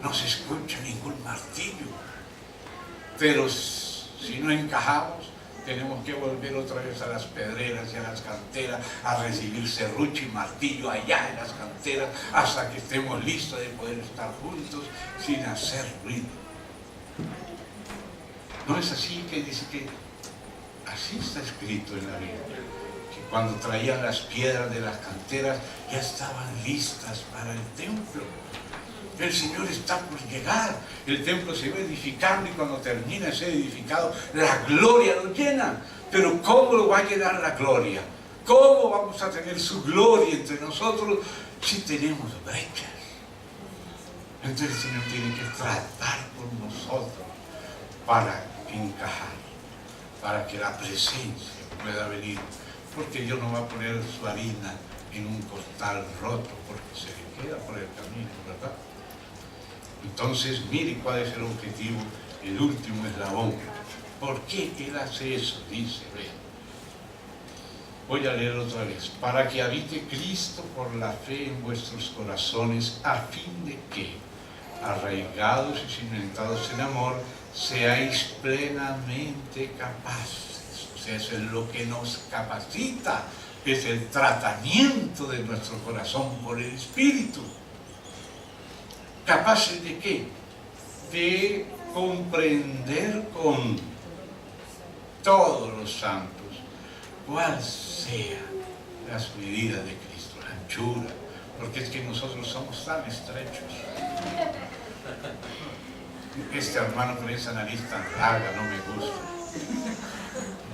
no se escucha ningún martillo. Pero si no encajamos, tenemos que volver otra vez a las pedreras y a las canteras a recibir serrucho y martillo allá en las canteras hasta que estemos listos de poder estar juntos sin hacer ruido. ¿No es así que dice que así está escrito en la Biblia? Que cuando traían las piedras de las canteras ya estaban listas para el templo. El Señor está por llegar, el templo se va edificando y cuando termina de ser edificado, la gloria lo llena. Pero ¿cómo lo va a llenar la gloria? ¿Cómo vamos a tener su gloria entre nosotros si tenemos brechas? Entonces el Señor tiene que tratar con nosotros para encajar, para que la presencia pueda venir, porque Dios no va a poner su harina en un costal roto porque se le queda por el camino, ¿verdad? Entonces, mire cuál es el objetivo, el último eslabón. ¿Por qué Él hace eso? Dice, ve. Voy a leer otra vez. Para que habite Cristo por la fe en vuestros corazones, a fin de que, arraigados y cimentados en amor, seáis plenamente capaces. O sea, eso es lo que nos capacita, es el tratamiento de nuestro corazón por el Espíritu. ¿Capaces de qué? De comprender con todos los santos cuál sea las medidas de Cristo, la anchura, porque es que nosotros somos tan estrechos. Este hermano con esa nariz tan larga no me gusta.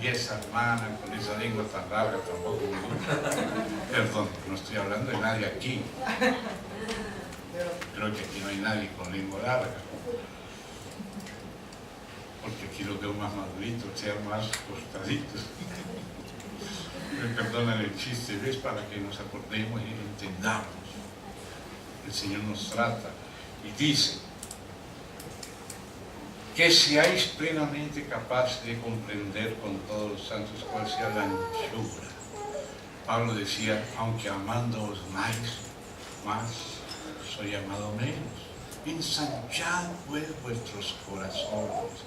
Y esa hermana con esa lengua tan larga tampoco me gusta. Perdón, no estoy hablando de nadie aquí. Creo que aquí no hay nadie con lengua larga. Porque aquí los veo más maduritos, sean más cortaditos. Me perdonan el chiste, ¿ves? Para que nos acordemos y entendamos. El Señor nos trata y dice que seáis plenamente capaces de comprender con todos los santos cuál sea la anchura. Pablo decía, aunque amándoos más, soy amado menos. Ensanchad pues vuestros corazones.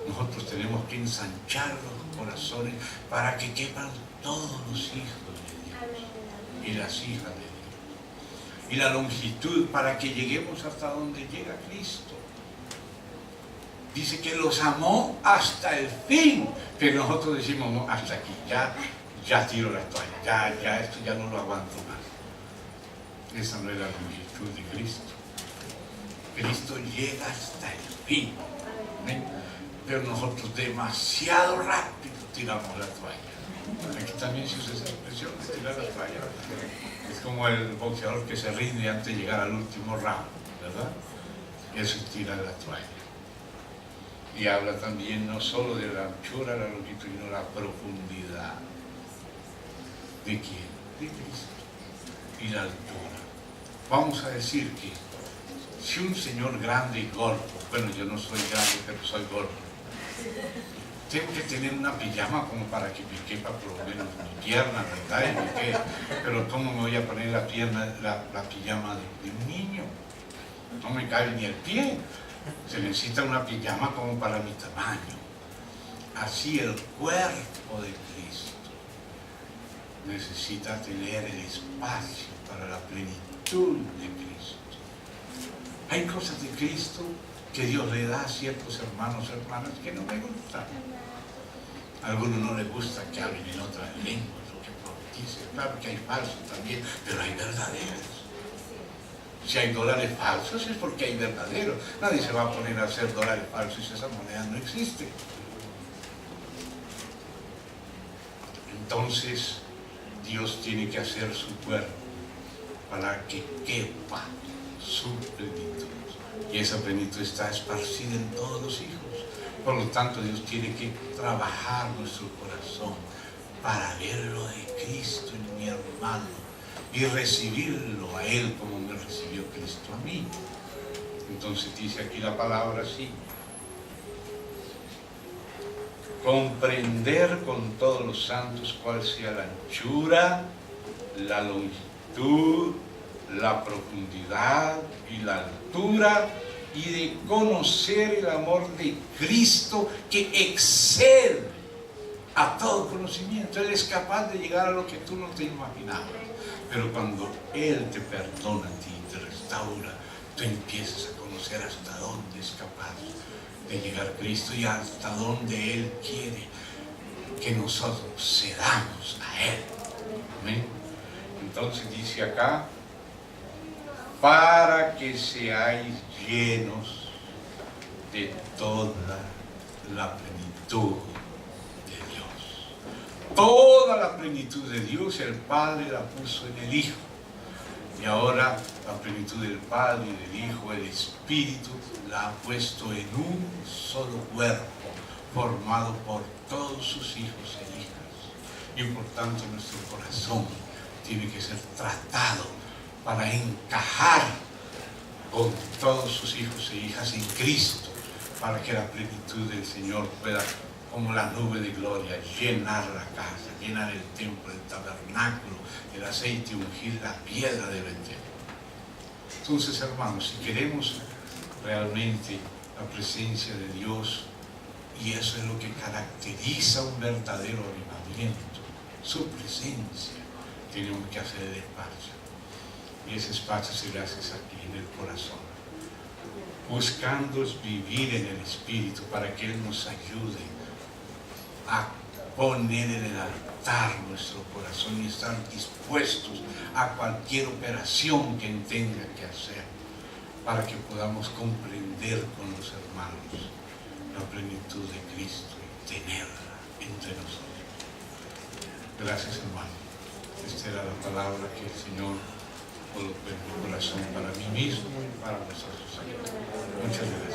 Nosotros tenemos que ensanchar los corazones para que quepan todos los hijos de Dios y las hijas de Dios. Y la longitud para que lleguemos hasta donde llega Cristo. Dice que los amó hasta el fin, pero nosotros decimos, no, hasta aquí, ya tiro la toalla, ya esto ya no lo aguanto más. Esa no es la longitud de Cristo. Cristo llega hasta el fin. ¿Ven? Pero nosotros demasiado rápido tiramos la toalla. Aquí también se usa esa expresión de tirar la toalla. Es como el boxeador que se rinde antes de llegar al último round, ¿verdad? Eso es tirar la toalla. Y habla también no solo de la anchura, la longitud, sino la profundidad. ¿De quién? De Cristo. Y la altura. Vamos a decir que si un señor grande y gordo, bueno, yo no soy grande, pero soy gordo, tengo que tener una pijama como para que me quepa por lo menos mi pierna, ¿verdad? Pero ¿cómo me voy a poner la pijama de un niño? No me cabe ni el pie. Se necesita una pijama como para mi tamaño. Así el cuerpo de Cristo necesita tener el espacio para la plenitud de Cristo. Hay cosas de Cristo que Dios le da a ciertos hermanos o hermanas que no me gustan. A algunos no les gusta que hablen en otras lenguas o que profeticen. Claro que hay falsos también, pero hay verdaderos. Si hay dólares falsos es porque hay verdaderos. Nadie se va a poner a hacer dólares falsos si esa moneda no existe. Entonces, Dios tiene que hacer su cuerpo para que quepa su plenitud. Y esa plenitud está esparcida en todos los hijos. Por lo tanto, Dios tiene que trabajar nuestro corazón para ver lo de Cristo en mi hermano y recibirlo a Él como me recibió Cristo a mí. Entonces dice aquí la palabra así: comprender con todos los santos cuál sea la anchura, la longitud, la profundidad y la altura, y de conocer el amor de Cristo que excede a todo conocimiento. Él es capaz de llegar a lo que tú no te imaginabas. Pero cuando Él te perdona a ti, te restaura, tú empiezas a conocer hasta dónde es capaz de llegar Cristo y hasta dónde Él quiere que nosotros cedamos a Él. ¿Amén? Entonces dice acá, para que seáis llenos de toda la plenitud de Dios. Toda la plenitud de Dios el Padre la puso en el Hijo. Y ahora la plenitud del Padre y del Hijo, el Espíritu, la ha puesto en un solo cuerpo, formado por todos sus hijos e hijas. Y por tanto nuestro corazón tiene que ser tratado para encajar con todos sus hijos e hijas en Cristo, para que la plenitud del Señor pueda, como la nube de gloria, llenar la casa, llenar el templo, el tabernáculo, el aceite, ungir la piedra del Betel. Entonces, hermanos, si queremos realmente la presencia de Dios, y eso es lo que caracteriza un verdadero avivamiento, su presencia, tenemos que hacer el espacio. Y ese espacio se le hace aquí en el corazón, buscando vivir en el Espíritu para que Él nos ayude a poner en el altar nuestro corazón y estar dispuestos a cualquier operación que Él tenga que hacer para que podamos comprender con los hermanos la plenitud de Cristo y tenerla entre nosotros. Gracias, hermano. Esta era la palabra que el Señor colocó en mi corazón para mí mismo y para nosotros aquí. Muchas gracias.